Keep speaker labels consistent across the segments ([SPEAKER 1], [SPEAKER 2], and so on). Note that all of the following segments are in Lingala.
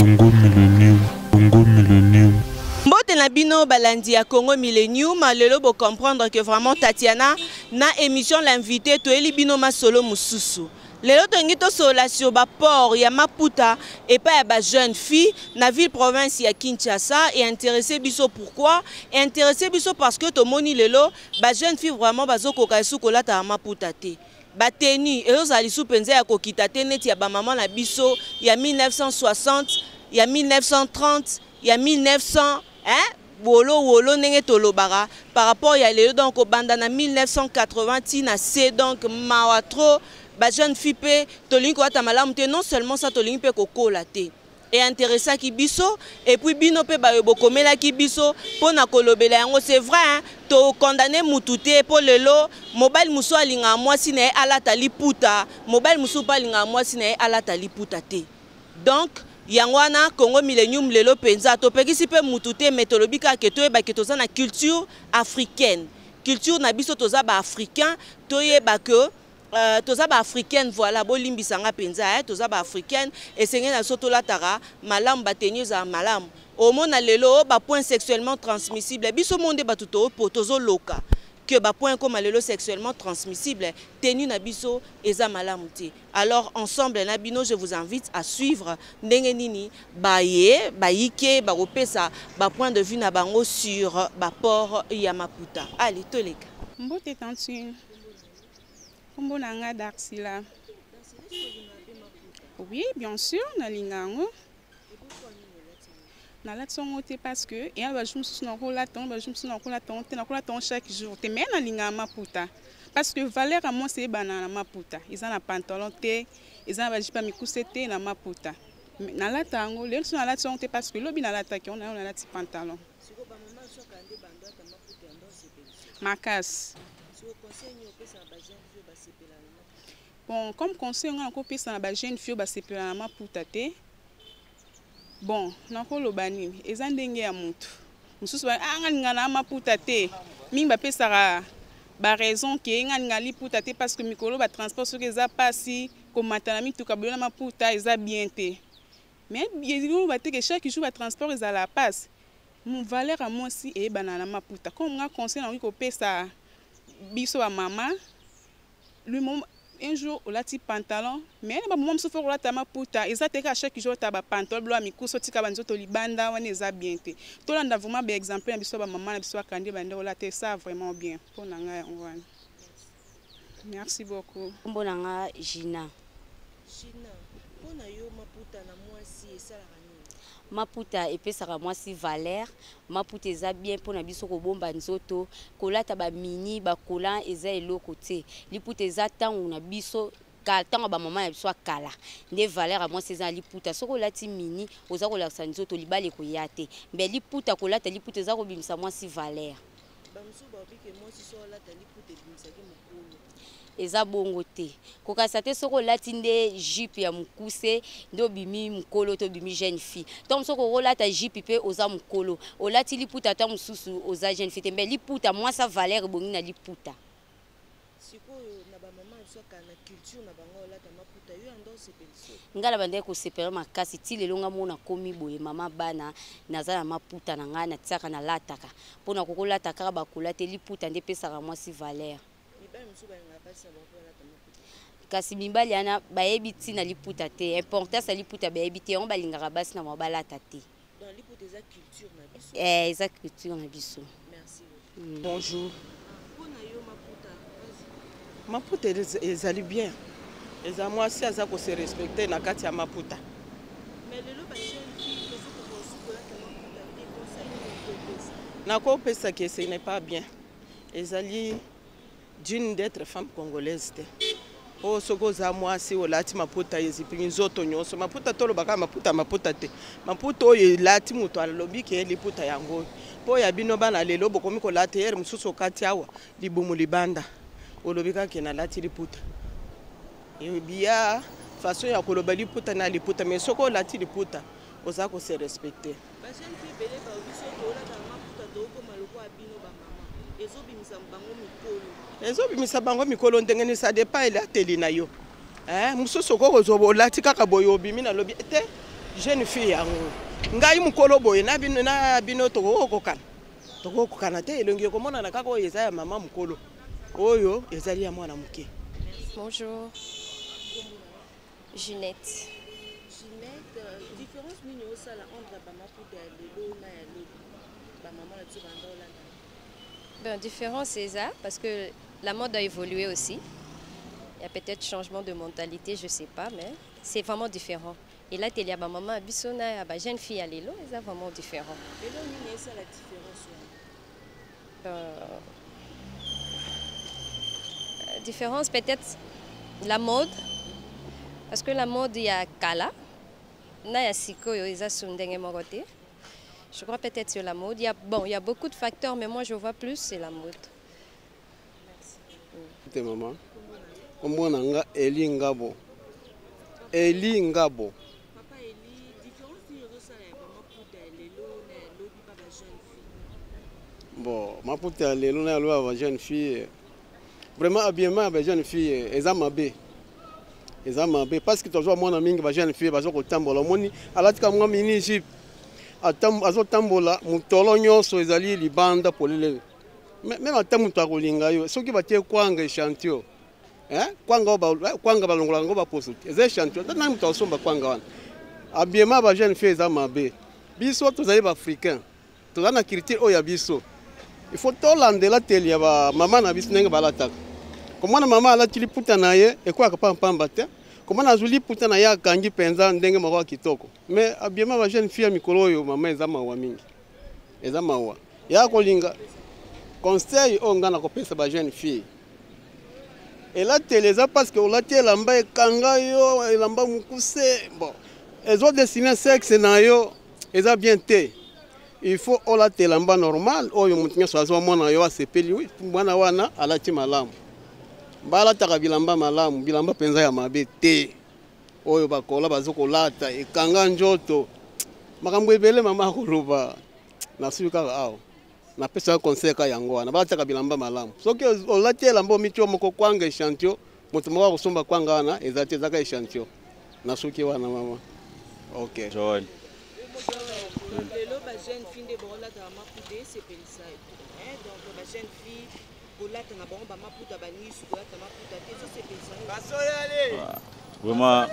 [SPEAKER 1] Congo Millennium, Congo Millennium.
[SPEAKER 2] Mbote na bino balandi ya Congo Millennium, lelo bo comprendre que vraiment Tatiana na émission l'invité to eli bino masolo mususu. Lelo tongi to sola sur ba port ya Maputa et pas ya ba jeune fille na ville province ya Kinshasa et intéressé biso pourquoi? Et intéressé biso parce que to moni lelo ba jeune fille vraiment bazo koka sukola ta Maputa te. Ba teni ezali sou penza ya kokita te neti ya ba maman na biso ya 1960, ya 1930, ya 1900 wolo nenge tolobara par rapport ya lelo donc au banda na 1980 tina c'est donc mawatro ba jeune fille pe tolingi ko ata malamu te non seulement ça tolingi pe kokola te et intéressant ki biso et puis bino pe ba bokomela ki biso pona kolobela yango c'est vrai hein to condamner mutu te po lelo mobile muso alinga mwasi na alata liputa mobile muso pa alinga mwasi na alata liputa te donc Yangwana Congo Millennium lelo penza to pekisi pe mutute metolobika ke to ba ke toza na culture africaine na biso toza ba africain to yeba que toza ba africaine voilà bolimbisanga penza toza ba africaine et sengé na soto latara malam batenyo za malam au mona lelo ba point sexuellement transmissible biso monde batuto potozo loka que ba point comme lelo sexuellement transmissible tenu na biso eza malamuti. Alors ensemble na bino je vous invite à suivre ndenge nini baye bayike ba repesa ba point de vue na bango sur ba port ya Maputa. Allez toleka.
[SPEAKER 3] Mbote tantine. Kombo nanga Daxila. Oui, bien sûr na lingango. Na la tsongote parce que et ba jum sou na rola ton ba jum sou na rola ton chaque jour te mais na linga Maputa parce que valeur à moi c'est banana Maputa ils ont un pantalon te ils ont ba jipa mikusete na Maputa na la tango le sou na la tsongote parce que lobi na la ta on a la ti pantalon makas bon comme conseil on a encore pesa na ba jeune fille ba sepela na Maputa te. Bon, nakolo bani, ezandenge ya mutu. Mususu ba ngana Maputa te. Mimba pesara ba raison ke ngana liputa te parce que mikolo ba transport sur eza pasi komata na mituka bona Maputa eza bien te. Mais yezilo ba te que chaque jour ba transport eza la passe. Mon valeur à moi aussi e banana Maputa. Comme nga conseil na ko pesa biso ba mama. Le moment un jour on a ti pantalon mais ba mama mso foko la ta Maputa ezateka chaque jour ta ba pantalon blo amikuso tika banzo to libanda wana eza bien te to landa vraiment ba exemple na biso ba mama na biso akande bande ola te ça vraiment bien pour nanga on merci beaucoup
[SPEAKER 4] mbonanga Gina
[SPEAKER 2] pona yo Maputa na mwasi esala
[SPEAKER 4] Maputa epesaka mwasi valeur Maputa eza bien pona biso ko bomba nzoto kolata ba mini ba kola eza eloko te liputa eza tangu na biso tango ba mama ya biso kala nde valeur a mwasi eza liputa soko lati mini oza ko laksa nzoto libale ko yate mbe liputa kolata liputa eza ko bimisa mwasi valeur
[SPEAKER 2] ba mso ba bike mwasi so lata liputa bimisa ke mokolo
[SPEAKER 4] eza bongo te kokasa te soko lati nde jupe ya mukuse ndo bimi mukolo to bimi jeune fille donc soko rolata jupe pe oza mukolo olati liputa ta mususu oza jeune fille mbe liputa moi sa valeur bongi na liputa
[SPEAKER 2] sikoyo na ba mama so kana culture na bango olata Maputa yo ando sepelso
[SPEAKER 4] ngala bande ko sepela makasi ti lelo nga mona komi boye mama bana naza na Maputa na nga na tsaka na lataka pona kokolata kaka bakolate liputa nde pesaka moi si valeur kasi mibali ana bayebi tina liputa te importance liputa bayebi te on balingaka basi na mabalata te
[SPEAKER 2] dans liputa eza culture na biso
[SPEAKER 4] eza culture na biso
[SPEAKER 2] merci
[SPEAKER 5] bonjour
[SPEAKER 2] pona yo
[SPEAKER 5] Maputa ezali bien eza mwasi aza ko se respecter na kati ya Maputa
[SPEAKER 2] mais lelo ba jeune fille ko soko ko sukola ta Maputa des conseils
[SPEAKER 5] na ko pesa que ce n'est pas bien ezali d'une d'être femme congolaise te o soko za mwasi olati Maputa ezipingi nzoto nyonso Maputa tolo baka Maputa te Maputa oyo lati muto alobi ke liputa yango po ya bino bana lelo bokomi ko lati yer mususu kati awa libumu libanda olobika ke na lati liputa biya façon ya koloba liputa na liputa mais soko lati liputa oza ko se respecter
[SPEAKER 2] ba jeune fille bele ba biso to la ta Maputa to ko maloko abino ba mama ezobimisa bango mikolo
[SPEAKER 5] ezobimisa bango mikolo ndenge ni ça dépend ile ateli na yo mususu ko zobo lati kaka boyo bimi na lobi te jeune fille yango ngai mukolo boye na bino tokokokana te elongi komonana kaka oyo eza ya mama mukolo oyo ezali ya mwana muke.
[SPEAKER 6] Bonjour. Ginette.
[SPEAKER 2] Ginette, différence nini osala entre bamaputa ya lelo na ya lobi bamama na biso banda olanda?
[SPEAKER 6] Ben, différence c'est ça, parce que la mode a évolué aussi. Il y a peut-être changement de mentalité, je ne sais pas, mais c'est vraiment différent. Et là, il y a ma maman, Bissona, ma jeune fille à l'élo, c'est vraiment différent.
[SPEAKER 2] Et donc, c'est la différence?
[SPEAKER 6] Différence, peut-être la mode, parce que la mode, il y a Kala, il y a Siko, il y a Sundenge Morote. Je crois peut-être sur la mode. Il y a beaucoup de facteurs, mais moi, je vois plus, c'est la mode.
[SPEAKER 7] Merci. Maman. Comment Eli Ngabo. Eli Ngabo.
[SPEAKER 2] Papa Eli, différence de ça maputa lelo na lobi ba jeune fille.
[SPEAKER 7] Bon, maputa lelo na lobi ba jeune fille. Vraiment habillement ba jeune fille ezamabe. Ezamabe parce que toujours mon ami ba jeune fille bazo ko tambola moni alatika mwa mini jip. Azo tambola mutolo nyonso ezali libanda polele. Même atamu to akolinga yo soki batie kwanga echantio. Kwanga balongola ngo ba poso eza chantier tana mutu osomba kwanga wana habillement ba jeune fille za mabe biso tozali ba africain tozana culture oya biso il faut tolandela teli ya ba mama na biso ndenge balataka komona mama alati liputa na ye ekwaka pampamba te komona azuli liputa na ye akangi penza ndenge moko kitoko mais habillement ba jeune fille mikolo oyo mama eza mawa mingi eza mawa ya kolinga conseil o ngana kopesa ba jeune fille. Et là, ça parce que là, tu es là, kangayo, et là, mukuse. Bon, elles ont dessiné sexe na yo, elles ont bien été. Il faut que là, tu es là, normal. Oh, yo mutinga so azo mona yo asepeli oui, mwana wana alati malamu. Bala taka bilamba malamu, bilamba penza ya mabe te. Oyo bakola bazoko lata e kanga njoto. Makambo ebele mama koloba. Na suka awo. Na pesa conseil ka yango wana bataka bilamba malamu soki olati elamba mitio moko kwanga echantio moto moko kusomba kwanga wana ezati zaka echantio na soki wana mama. OK
[SPEAKER 8] Joël
[SPEAKER 2] lelo ba jeune fille de bola ta mapude c'est pelisa donc ba jeune fille bola ta na ba maputa ba ni su bola ta maputa ça c'est pelisa basoyale
[SPEAKER 8] vraiment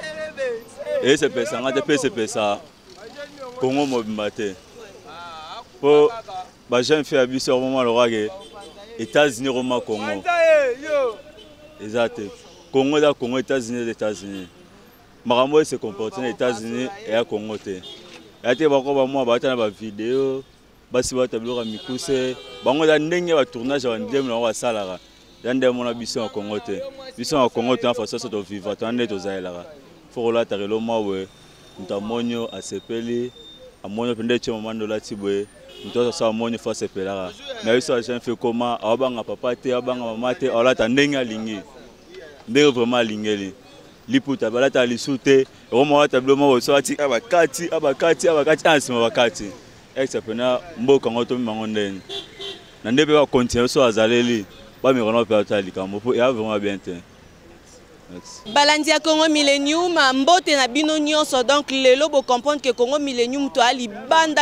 [SPEAKER 8] et c'est pelisa ngate pe c'est pelisa Congo mobimate po ba jeune fille abiso au moment le États-Unis Roma Congo exact Congo da Congo États-Unis makambo se comporter aux États-Unis et à Congo te ate bako ba moi ba tana ba vidéo basi ba tabloka mikuse bango da ndenge ba tournage wa ndem na wa salara yande mona biso en Congo te biso en Congo te en face de vivre tande to zaela faut la tarelo mawe ntamonyo asepeli amonyo pende che momando la tibwe ntoto sa monyo fa sepela mais ça jeune fait comment abanga papa te abanga mama te olata ndenge alingi ndenge vraiment alingeli liputa balata lisute roma wata bloma woso ati abakati ansima bakati excepena mboka ngoto mimango ndeni na ndebe ba continuer so azaleli ba mi rona pe atalika mopo ya vraiment bien te.
[SPEAKER 2] Balandi ya Congo Millennium mbote na bino nyonso donc lelo bo comprendre que Congo Millennium to ali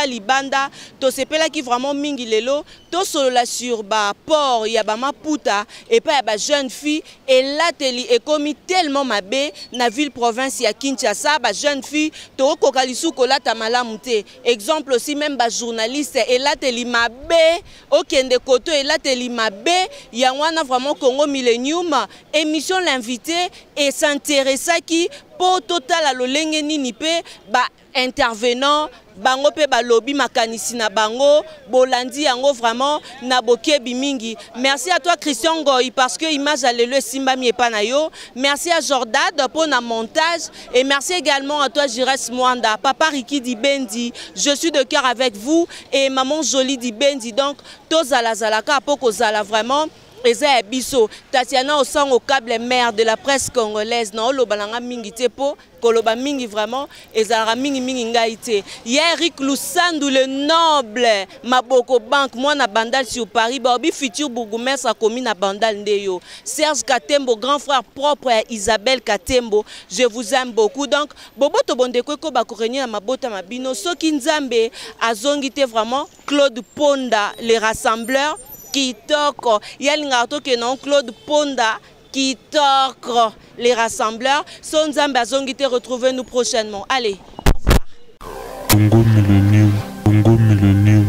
[SPEAKER 2] libanda to sepela ki vraiment mingi lelo to solola sur ba port ya ba maputa et pas ya ba jeune fille et là teli ekomi tellement mabe na ville province ya Kinshasa ba jeune fille to kokalisu kolata malamu te exemple aussi même ba journaliste et là teli mabe okende koto et là teli mabe ya wana vraiment Congo Millennium émission l'invité et s'intéressa qui pour total à lolenge nini pe ba intervenant bango pe ba lobby makanisi na bango bolandi yango vraiment na bokebi mingi. Merci à toi Christian Goy parce que image à le simba mi epana yo. Merci à Jordad pour na montage et merci également à toi Jires Mwanda, papa Riki Dibendi. Je suis de cœur avec vous et maman Jolie Dibendi donc tozala zalaka poko zala vraiment eza ya biso Tatiana au sang au câble mère de la presse congolaise na oloba nanga mingi te po koloba mingi vraiment ezalaka mingi ngai te. Eric Lusandu le noble Maboko Bank mwana bandal sur Paris baobi futur bourgmestre a commis na bandal ndeyo. Serge Katembo grand frère propre à Isabelle Katembo, je vous aime beaucoup. Donc boboto bondeko ko bakoreni na mabota mabino soki nzambe azongite vraiment Claude Ponda les rassembleurs Kitoko yalingato ke non Claude Ponda Kitoko les rassembleurs son nzambe azongite retrouvez nous prochainement. Allez, au revoir.
[SPEAKER 1] Congo Millennium, Congo Millennium.